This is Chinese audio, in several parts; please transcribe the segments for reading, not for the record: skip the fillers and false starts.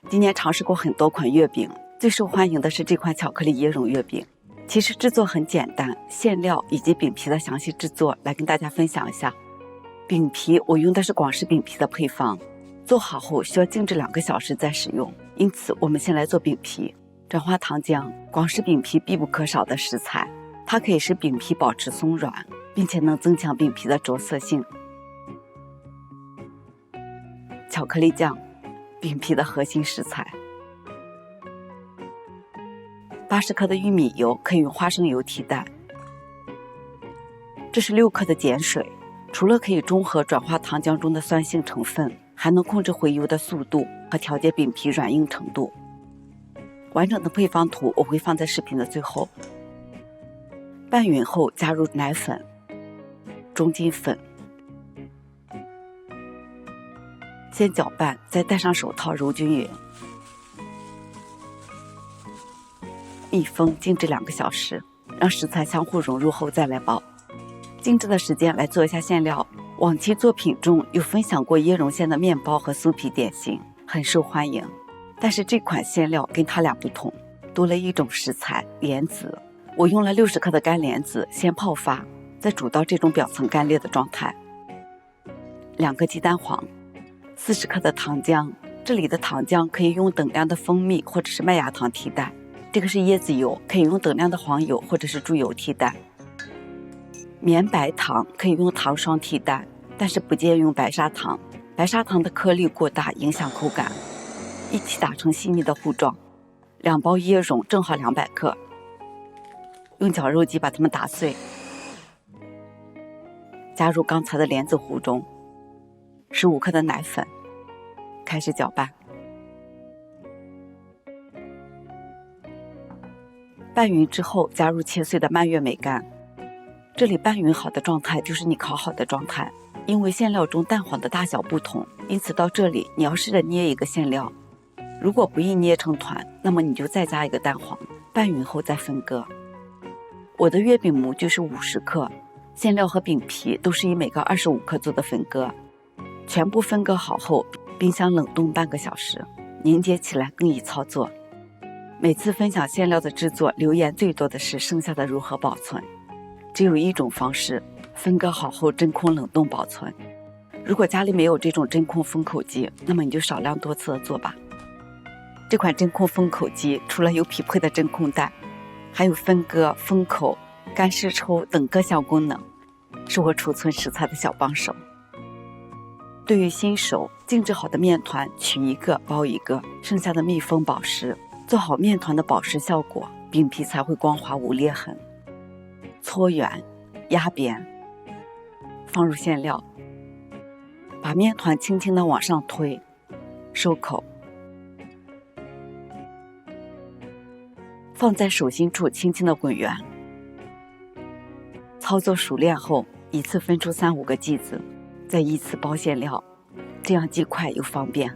今年尝试过很多款月饼，最受欢迎的是这款巧克力椰蓉月饼。其实制作很简单，馅料以及饼皮的详细制作来跟大家分享一下。饼皮我用的是广式饼皮的配方，做好后需要静置2个小时再使用，因此我们先来做饼皮。转化糖浆，广式饼皮必不可少的食材，它可以使饼皮保持松软，并且能增强饼皮的着色性。巧克力酱，饼皮的核心食材。80克的玉米油可以用花生油替代。这是6克的碱水，除了可以中和转化糖浆中的酸性成分，还能控制回油的速度和调节饼皮软硬程度。完整的配方图我会放在视频的最后。拌匀后加入奶粉、中筋粉，先搅拌，再戴上手套揉均匀。密封静置2个小时，让食材相互融入后再来包。静置的时间来做一下馅料。往期作品中有分享过椰蓉馅的面包和酥皮点心，很受欢迎。但是这款馅料跟它俩不同，多了一种食材莲子。我用了60克的干莲子，先泡发，再煮到这种表层干裂的状态。2个鸡蛋黄，40克的糖浆，这里的糖浆可以用等量的蜂蜜或者是麦芽糖替代。这个是椰子油，可以用等量的黄油或者是猪油替代。绵白糖可以用糖霜替代，但是不建议用白砂糖，白砂糖的颗粒过大，影响口感。一起打成细腻的糊状。2包椰蓉正好200克，用绞肉机把它们打碎，加入刚才的莲子糊中。15克的奶粉，开始搅拌。拌匀之后加入切碎的蔓越莓干。这里拌匀好的状态就是你烤好的状态，因为馅料中蛋黄的大小不同，因此到这里你要试着捏一个馅料，如果不易捏成团，那么你就再加一个蛋黄，拌匀后再分割。我的月饼模具是50克，馅料和饼皮都是以每个25克做的分割。全部分割好后，冰箱冷冻半个小时，凝结起来更易操作。每次分享馅料的制作，留言最多的是剩下的如何保存。只有一种方式，分割好后真空冷冻保存。如果家里没有这种真空封口机，那么你就少量多次的做吧。这款真空封口机除了有匹配的真空袋，还有分割、封口、干湿抽等各项功能，是我储存食材的小帮手。对于新手，静置好的面团取一个包一个，剩下的密封保湿，做好面团的保湿效果，饼皮才会光滑无裂痕。搓圆，压扁，放入馅料，把面团轻轻地往上推，收口，放在手心处轻轻地滚圆。操作熟练后，一次分出3、5个剂子，再依次包馅料，这样既快又方便。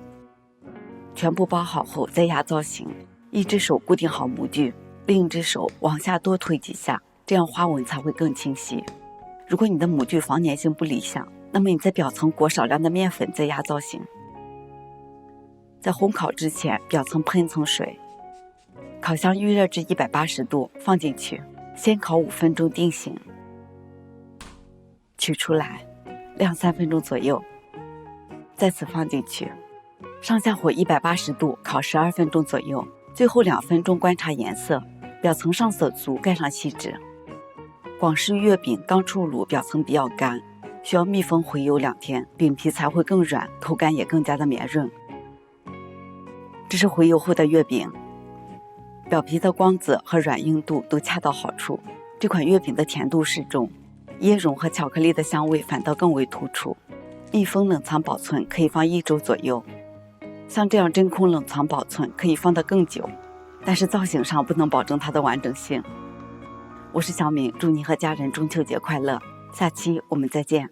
全部包好后再压造型，一只手固定好模具，另一只手往下多推几下，这样花纹才会更清晰。如果你的模具防粘性不理想，那么你在表层裹少量的面粉再压造型。在烘烤之前，表层喷层水，烤箱预热至180度，放进去，先烤5分钟定型。取出来，晾3分钟左右，再次放进去，上下火180度，烤12分钟左右，最后2分钟观察颜色，表层上色足，盖上锡纸。广式月饼刚出炉，表层比较干，需要密封回油2天，饼皮才会更软，口感也更加的绵润。这是回油后的月饼，表皮的光泽和软硬度都恰到好处，这款月饼的甜度适中，椰蓉和巧克力的香味反倒更为突出。密封冷藏保存可以放1周左右，像这样真空冷藏保存可以放得更久，但是造型上不能保证它的完整性。我是小敏，祝你和家人中秋节快乐，下期我们再见。